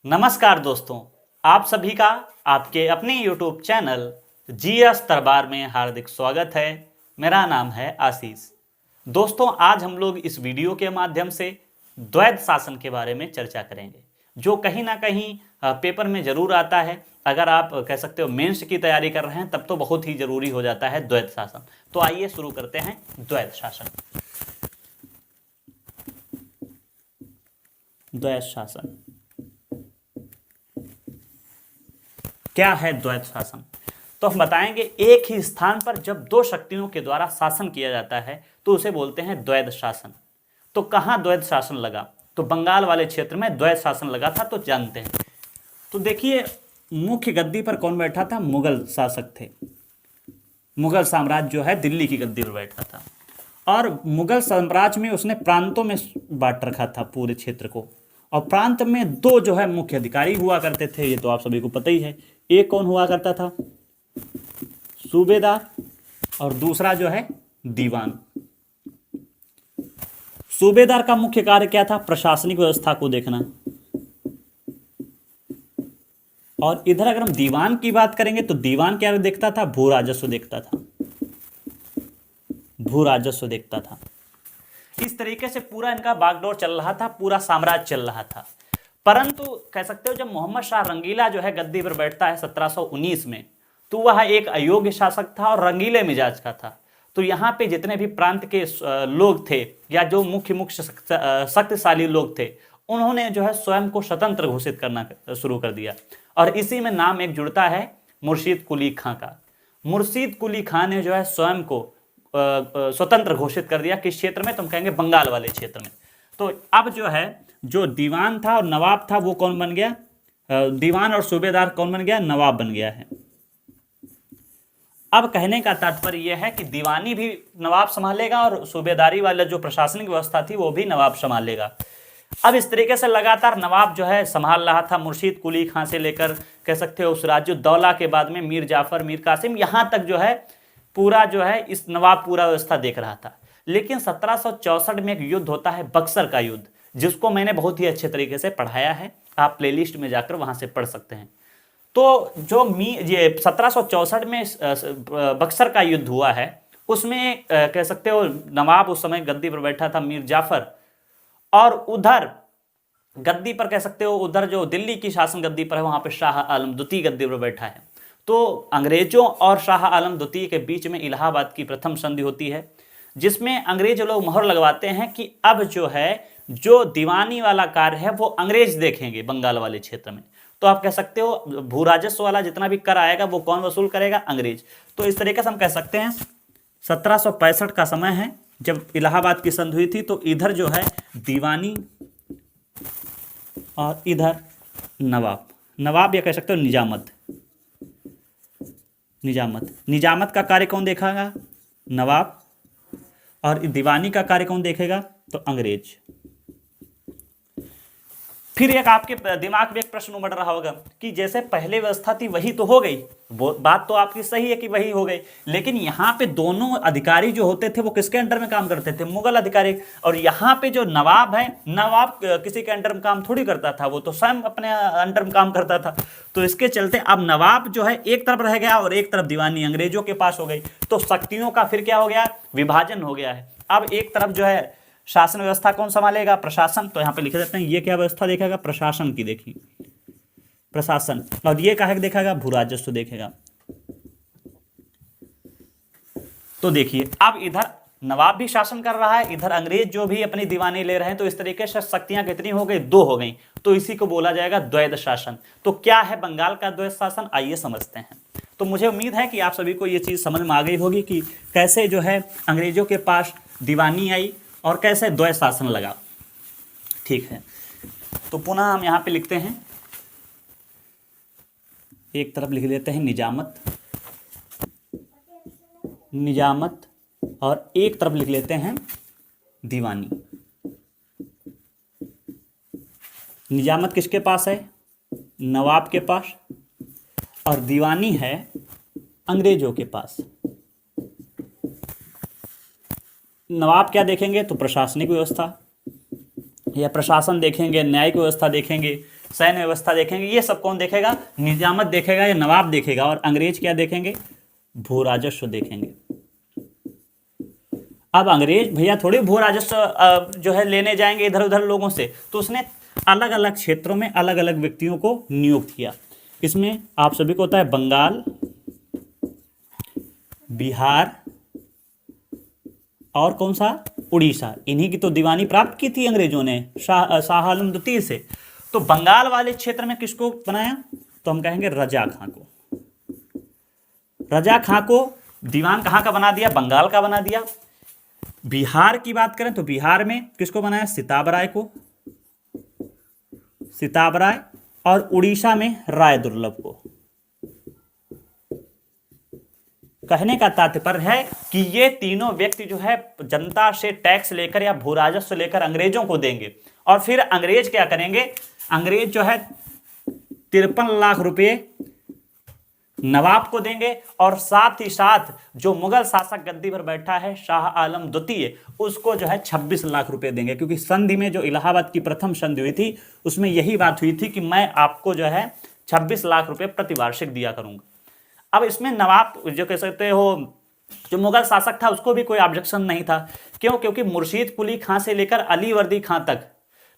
नमस्कार दोस्तों, आप सभी का आपके अपने YouTube चैनल जीएस दरबार में हार्दिक स्वागत है। मेरा नाम है आशीष। दोस्तों, आज हम लोग इस वीडियो के माध्यम से द्वैध शासन के बारे में चर्चा करेंगे, जो कहीं ना कहीं पेपर में जरूर आता है। अगर आप कह सकते हो मेंस की तैयारी कर रहे हैं तब तो बहुत ही जरूरी हो जाता है द्वैध शासन। तो आइए शुरू करते हैं द्वैध शासन। द्वैध शासन क्या है? द्वैध शासन तो हम बताएंगे, एक ही स्थान पर जब दो शक्तियों के द्वारा शासन किया जाता है तो उसे बोलते हैं द्वैध शासन। तो कहां द्वैध शासन लगा? तो बंगाल वाले क्षेत्र में द्वैध शासन लगा था। तो जानते हैं। तो देखिए, मुख्य गद्दी पर कौन बैठा था? मुगल शासक थे। मुगल साम्राज्य जो है दिल्ली की गद्दी पर बैठा था, और मुगल साम्राज्य में उसने प्रांतों में बांट रखा था पूरे क्षेत्र को। और प्रांत में दो जो है मुख्य अधिकारी हुआ करते थे, ये तो आप सभी को पता ही है। एक कौन हुआ करता था? सूबेदार, और दूसरा जो है दीवान। सूबेदार का मुख्य कार्य क्या था? प्रशासनिक व्यवस्था को देखना। और इधर अगर हम दीवान की बात करेंगे तो दीवान क्या देखता था? भू राजस्व देखता था। भू राजस्व देखता था। इस तरीके से पूरा इनका बागडोर चल रहा था, पूरा साम्राज्य चल रहा था। परंतु कह सकते हो, जब मोहम्मद शाह रंगीला जो है गद्दी पर बैठता है 1719 में, तो वह एक अयोग्य शासक था और रंगीले मिजाज का था। तो यहाँ पे जितने भी प्रांत के लोग थे, या जो मुख्य मुख्य शक्तिशाली लोग थे, उन्होंने जो है स्वयं को स्वतंत्र घोषित करना शुरू कर दिया। और इसी में नाम एक जुड़ता है मुर्शीद कुली खां का। मुर्शीद कुली खां ने जो है स्वयं को स्वतंत्र घोषित कर दिया। किस क्षेत्र में? तुम कहेंगे बंगाल वाले क्षेत्र में। तो अब जो है, जो दीवान था और नवाब था, वो कौन बन गया? दीवान और सूबेदार कौन बन गया? नवाब बन गया है। अब कहने का तात्पर्य यह है कि दीवानी भी नवाब संभालेगा और सूबेदारी वाला जो प्रशासनिक व्यवस्था थी वो भी नवाब संभालेगा। अब इस तरीके से लगातार नवाब जो है संभाल रहा था, मुर्शीद कुली खां से लेकर कह सकते हो सिराजुद्दौला के बाद में मीर जाफर, मीर कासिम, यहां तक जो है पूरा जो है इस नवाब पूरा व्यवस्था देख रहा था। लेकिन 1764 में एक युद्ध होता है, बक्सर का युद्ध, जिसको मैंने बहुत ही अच्छे तरीके से पढ़ाया है। आप प्लेलिस्ट में जाकर वहां से पढ़ सकते हैं। तो जो ये 1764 में बक्सर का युद्ध हुआ है, उसमें कह सकते हो नवाब उस समय गद्दी पर बैठा था मीर जाफर, और उधर गद्दी पर कह सकते हो, उधर जो दिल्ली की शासन गद्दी पर है वहां पे शाह आलम द्वितीय गद्दी पर बैठा है। तो अंग्रेजों और शाह आलम द्वितीय के बीच में इलाहाबाद की प्रथम संधि होती है, जिसमें अंग्रेज लोग मोहर लगवाते हैं कि अब जो है, जो दीवानी वाला कार्य है वो अंग्रेज देखेंगे बंगाल वाले क्षेत्र में। तो आप कह सकते हो भू राजस्व वाला जितना भी कर आएगा वो कौन वसूल करेगा? अंग्रेज। तो इस तरीके से हम कह सकते हैं 1765 का समय है जब इलाहाबाद की संधि हुई थी। तो इधर जो है दीवानी और इधर नवाब। नवाब या कह सकते हो निजामत। निजामत का कार्य कौन देखेगा? नवाब। और दीवानी का कार्य कौन देखेगा? तो अंग्रेज। फिर एक आपके दिमाग में एक प्रश्न उमड़ रहा होगा कि जैसे पहले व्यवस्था थी वही तो हो गई। वो बात तो आपकी सही है कि वही हो गई, लेकिन यहाँ पे दोनों अधिकारी जो होते थे वो किसके अंडर में काम करते थे? मुगल अधिकारी। और यहाँ पे जो नवाब है, नवाब किसी के अंडर में काम थोड़ी करता था, वो तो स्वयं अपने अंडर में काम करता था। तो इसके चलते अब नवाब जो है एक तरफ रह गया और एक तरफ दीवानी अंग्रेजों के पास हो गई। तो शक्तियों का फिर क्या हो गया? विभाजन हो गया है। अब एक तरफ जो है शासन व्यवस्था कौन संभालेगा? प्रशासन। तो यहां पे लिखे देते हैं, ये क्या व्यवस्था देखेगा? प्रशासन की देखी, प्रशासन। और ये काहे देखेगा? भू राजस्व देखेगा। तो देखिए, अब इधर नवाब भी शासन कर रहा है, इधर अंग्रेज जो भी अपनी दीवानी ले रहे हैं। तो इस तरीके से शक्तियां कितनी हो गई? दो हो गई। तो इसी को बोला जाएगा द्वैध शासन। तो क्या है बंगाल का द्वैध शासन? आइए समझते हैं। तो मुझे उम्मीद है कि आप सभी को यह चीज समझ में आ गई होगी कि कैसे जो है अंग्रेजों के पास दीवानी आई और कैसे द्वैध शासन लगा। ठीक है, तो पुनः हम यहां पे लिखते हैं, एक तरफ लिख लेते हैं निजामत, और एक तरफ लिख लेते हैं दीवानी। निजामत किसके पास है? नवाब के पास। और दीवानी है अंग्रेजों के पास। नवाब क्या देखेंगे? तो प्रशासनिक व्यवस्था या प्रशासन देखेंगे, न्यायिक व्यवस्था देखेंगे, सैन्य व्यवस्था देखेंगे। ये सब कौन देखेगा? निजामत देखेगा या नवाब देखेगा। और अंग्रेज क्या देखेंगे? भू राजस्व देखेंगे। अब अंग्रेज भैया थोड़ी भू राजस्व जो है लेने जाएंगे इधर उधर लोगों से, तो उसने अलग अलग क्षेत्रों में अलग अलग व्यक्तियों को नियुक्त किया। इसमें आप सभी को होता है बंगाल, बिहार और कौन सा? उड़ीसा। इन्हीं की तो दीवानी प्राप्त की थी अंग्रेजों ने शाह आलम द्वितीय से। तो बंगाल वाले क्षेत्र में किसको बनाया? तो हम कहेंगे रजा खां को। रजा खां को दीवान कहाँ का बना दिया? बंगाल का बना दिया। बिहार की बात करें तो बिहार में किसको बनाया? सिताब राय को, सिताब राय। और उड़ीसा में राय दुर्लभ को। कहने का तात्पर्य है कि ये तीनों व्यक्ति जो है जनता से टैक्स लेकर या भू राजस्व लेकर अंग्रेजों को देंगे, और फिर अंग्रेज क्या करेंगे? अंग्रेज जो है 53 लाख रुपए नवाब को देंगे, और साथ ही साथ जो मुगल शासक गद्दी पर बैठा है शाह आलम द्वितीय, उसको जो है 26 लाख रुपए देंगे। क्योंकि संधि में जो इलाहाबाद की प्रथम संधि हुई थी उसमें यही बात हुई थी कि मैं आपको जो है 26 लाख रुपए प्रतिवार्षिक दिया करूंगा। अब इसमें नवाब जो कह सकते हो जो मुगल शासक था उसको भी कोई ऑब्जेक्शन नहीं था। क्यों? क्योंकि मुर्शीद कुली खां से लेकर अली वर्दी खां तक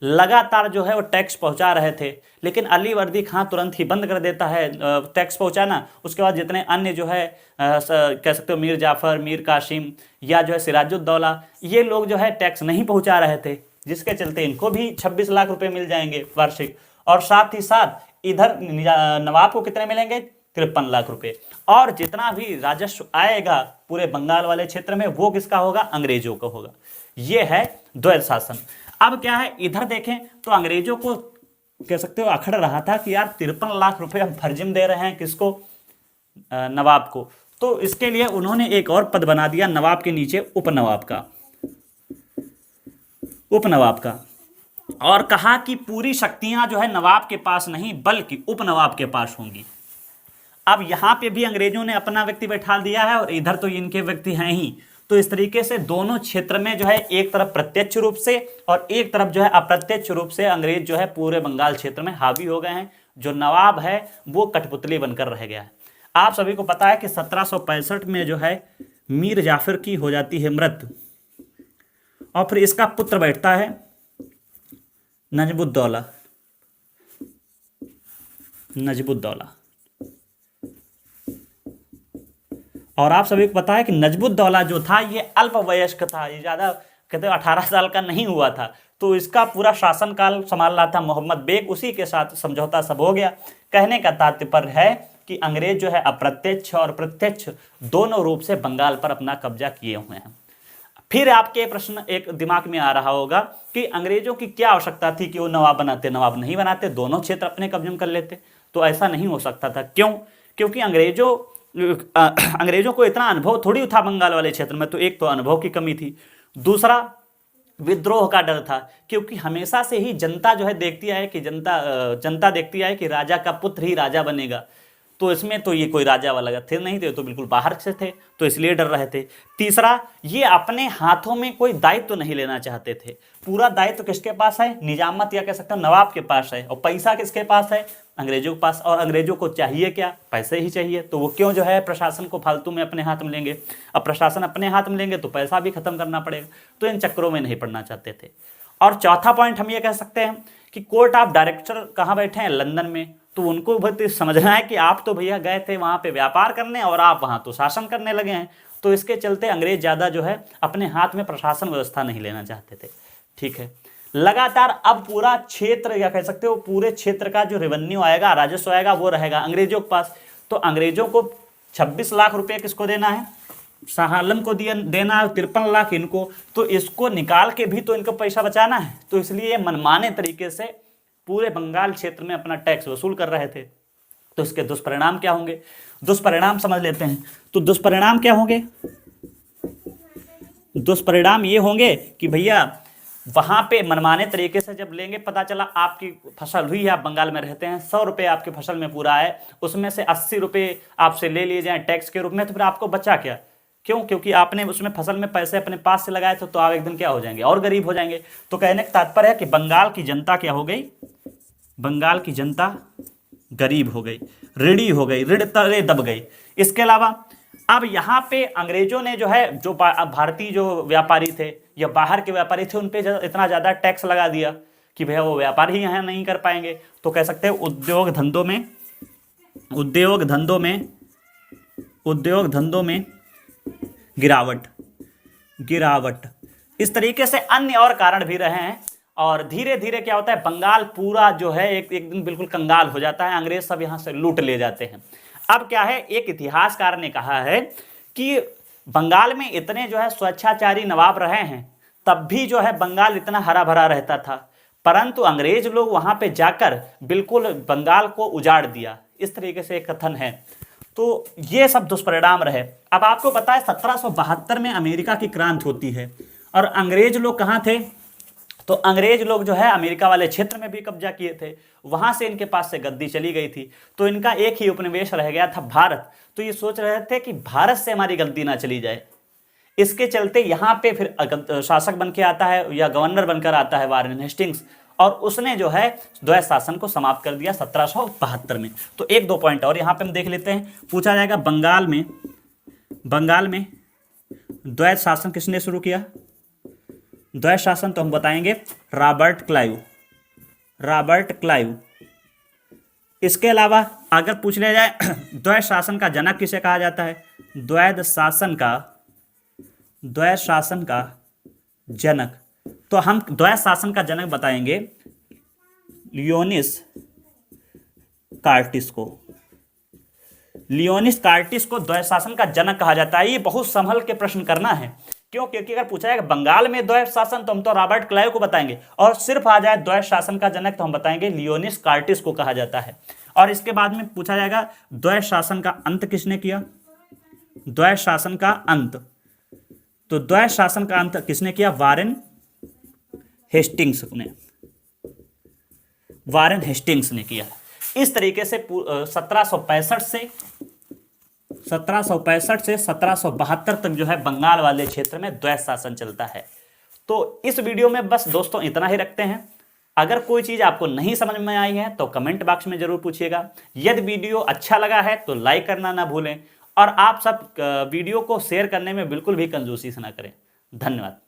लगातार जो है वो टैक्स पहुंचा रहे थे, लेकिन अली वर्दी खां तुरंत ही बंद कर देता है टैक्स पहुंचाना। उसके बाद जितने अन्य जो है कह सकते हो मीर जाफर, मीर कासिम या जो है सिराजुद्दौला, ये लोग जो है टैक्स नहीं पहुंचा रहे थे, जिसके चलते इनको भी 26 लाख रुपए मिल जाएंगे वार्षिक। और साथ ही साथ इधर नवाब को कितने मिलेंगे? 53 लाख रुपए। और जितना भी राजस्व आएगा पूरे बंगाल वाले क्षेत्र में वो किसका होगा? अंग्रेजों का होगा। ये है द्वैध शासन। अब क्या है, इधर देखें तो अंग्रेजों को कह सकते हो अखड़ रहा था कि यार 53 लाख रुपए हम फर्जिम दे रहे हैं किसको? नवाब को। तो इसके लिए उन्होंने एक और पद बना दिया नवाब के नीचे, उपनवाब का, उपनवाब का। और कहा कि पूरी शक्तियां जो है नवाब के पास नहीं बल्कि उपनवाब के पास होंगी। अब यहां पे भी अंग्रेजों ने अपना व्यक्ति बैठा दिया है और इधर तो इनके व्यक्ति हैं ही। तो इस तरीके से दोनों क्षेत्र में जो है एक तरफ प्रत्यक्ष रूप से और एक तरफ जो है अप्रत्यक्ष रूप से अंग्रेज जो है पूरे बंगाल क्षेत्र में हावी हो गए हैं। जो नवाब है वो कठपुतली बनकर रह गया है। आप सभी को पता है कि 1765 में जो है मीर जाफर की हो जाती है मृत्यु, और फिर इसका पुत्र बैठता है नजमुद्दौला। नजमुद्दौला। और आप सभी को पता है कि नजमुद्दौला जो था ये अल्पवयस्क था, ये ज़्यादा कहते हैं 18 साल का नहीं हुआ था। तो इसका पूरा शासनकाल संभाल रहा था मोहम्मद बेग, उसी के साथ समझौता सब हो गया। कहने का तात्पर्य है कि अंग्रेज जो है अप्रत्यक्ष और प्रत्यक्ष दोनों रूप से बंगाल पर अपना कब्जा किए हुए हैं। फिर आपके प्रश्न एक दिमाग में आ रहा होगा कि अंग्रेजों की क्या आवश्यकता थी कि वो नवाब बनाते? नवाब नहीं बनाते, दोनों क्षेत्र अपने कब्जे में कर लेते। तो ऐसा नहीं हो सकता था। क्यों? क्योंकि अंग्रेजों को इतना अनुभव थोड़ी था बंगाल वाले क्षेत्र में। तो एक तो अनुभव की कमी थी, दूसरा विद्रोह का डर था। क्योंकि हमेशा से ही जनता जो है देखती है कि जनता देखती है कि राजा का पुत्र ही राजा बनेगा। तो इसमें तो ये कोई राजा वाला थे नहीं थे, तो बिल्कुल बाहर से थे, तो इसलिए डर रहे थे। तीसरा, ये अपने हाथों में कोई दायित्व तो नहीं लेना चाहते थे। पूरा दायित्व तो किसके पास है? निजामत या कह सकते हैं नवाब के पास है। और पैसा किसके पास है? अंग्रेजों के पास। और अंग्रेजों को चाहिए क्या? पैसे ही चाहिए। तो वो क्यों जो है प्रशासन को फालतू में अपने हाथ में लेंगे? अब प्रशासन अपने हाथ में लेंगे तो पैसा भी खत्म करना पड़ेगा। तो इन चक्करों में नहीं पड़ना चाहते थे। और चौथा पॉइंट हम ये कह सकते हैं कि कोर्ट ऑफ डायरेक्टर कहाँ बैठे हैं? लंदन में। तो उनको भी समझना है कि आप तो भैया गए थे वहाँ पे व्यापार करने और आप वहाँ तो शासन करने लगे हैं। तो इसके चलते अंग्रेज ज़्यादा जो है अपने हाथ में प्रशासन व्यवस्था नहीं लेना चाहते थे। ठीक है, लगातार अब पूरा क्षेत्र या कह सकते हो पूरे क्षेत्र का जो रेवेन्यू आएगा, राजस्व आएगा, वो रहेगा अंग्रेजों के पास। तो अंग्रेजों को 26 लाख रुपये किसको देना है? शाह आलम को देना है, 53 लाख इनको। तो इसको निकाल के भी तो इनको पैसा बचाना है। तो इसलिए मनमाने तरीके से पूरे बंगाल क्षेत्र में अपना टैक्स वसूल कर रहे थे। तो इसके दुष्परिणाम क्या होंगे? दुष्परिणाम समझ लेते हैं। तो दुष्परिणाम क्या होंगे? दुष्परिणाम ये होंगे कि भैया वहां पे मनमाने तरीके से जब लेंगे, पता चला आपकी फसल हुई है, आप बंगाल में रहते हैं, 100 रुपये आपकी फसल में पूरा है, उसमें से 80 रुपये आपसे ले लिए जाए टैक्स के रूप में, तो फिर आपको बचा क्या? क्यों? क्योंकि आपने उसमें फसल में पैसे अपने पास से लगाए थे। तो आप एक दिन क्या हो जाएंगे? और गरीब हो जाएंगे। तो कहने का तात्पर्य है कि बंगाल की जनता क्या हो गई? बंगाल की जनता गरीब हो गई, ऋणी हो गई, ऋण तले दब गई। इसके अलावा अब यहाँ पे अंग्रेजों ने जो है, जो भारतीय जो व्यापारी थे या बाहर के व्यापारी थे, उन पे इतना ज़्यादा टैक्स लगा दिया कि भैया वो व्यापार ही यहाँ नहीं कर पाएंगे। तो कह सकते हैं उद्योग धंधों में गिरावट। इस तरीके से अन्य और कारण भी रहे हैं। और धीरे धीरे क्या होता है, बंगाल पूरा जो है एक दिन बिल्कुल कंगाल हो जाता है, अंग्रेज सब यहाँ से लूट ले जाते हैं। अब क्या है, एक इतिहासकार ने कहा है कि बंगाल में इतने जो है स्वेच्छाचारी नवाब रहे हैं, तब भी जो है बंगाल इतना हरा भरा रहता था, परंतु अंग्रेज लोग वहां पे जाकर बिल्कुल बंगाल को उजाड़ दिया। इस तरीके से एक कथन है। तो ये सब दुष्परिणाम रहे। अब आपको पता है 1772 में अमेरिका की क्रांति होती है और अंग्रेज लोग कहाँ थे, तो अंग्रेज लोग जो है अमेरिका वाले क्षेत्र में भी कब्जा किए थे, वहां से इनके पास से गद्दी चली गई थी। तो इनका एक ही उपनिवेश रह गया था, भारत। तो ये सोच रहे थे कि भारत से हमारी गद्दी ना चली जाए। इसके चलते यहाँ पे फिर शासक बन के आता है या गवर्नर बनकर आता है वारेन हेस्टिंग्स, और उसने जो है द्वैध शासन को समाप्त कर दिया 1772 में। तो एक दो पॉइंट और यहाँ पे हम देख लेते हैं। पूछा जाएगा बंगाल में द्वैध शासन किसने शुरू किया? द्वैध शासन तो हम बताएंगे रॉबर्ट क्लाइव। इसके अलावा अगर पूछ लिया जाए द्वैध शासन का जनक किसे कहा जाता है? द्वैध शासन का जनक, तो हम द्वैध शासन का जनक बताएंगे लियोनिस कार्टिस को द्वैध शासन का जनक कहा जाता है। ये बहुत संभल के प्रश्न करना है, क्यों? क्योंकि अगर पूछा जाएगा बंगाल में द्वैध शासन तो हम तो रॉबर्ट क्लाइव को बताएंगे, और सिर्फ आ जाए द्वैध शासन का जनक तो हम बताएंगे लियोनिस कार्टिस को कहा जाता है। और इसके बाद में पूछा जाएगा द्वैध शासन का अंत किसने किया? द्वैध शासन का अंत, तो द्वैध शासन का अंत किसने किया? वारेन हेस्टिंग्स ने किया। इस तरीके से 1765 से 1772 तक जो है बंगाल वाले क्षेत्र में द्वैध शासन चलता है। तो इस वीडियो में बस दोस्तों इतना ही रखते हैं। अगर कोई चीज़ आपको नहीं समझ में आई है तो कमेंट बॉक्स में जरूर पूछिएगा। यदि वीडियो अच्छा लगा है तो लाइक करना ना भूलें, और आप सब वीडियो को शेयर करने में बिल्कुल भी कंजूसी ना करें। धन्यवाद।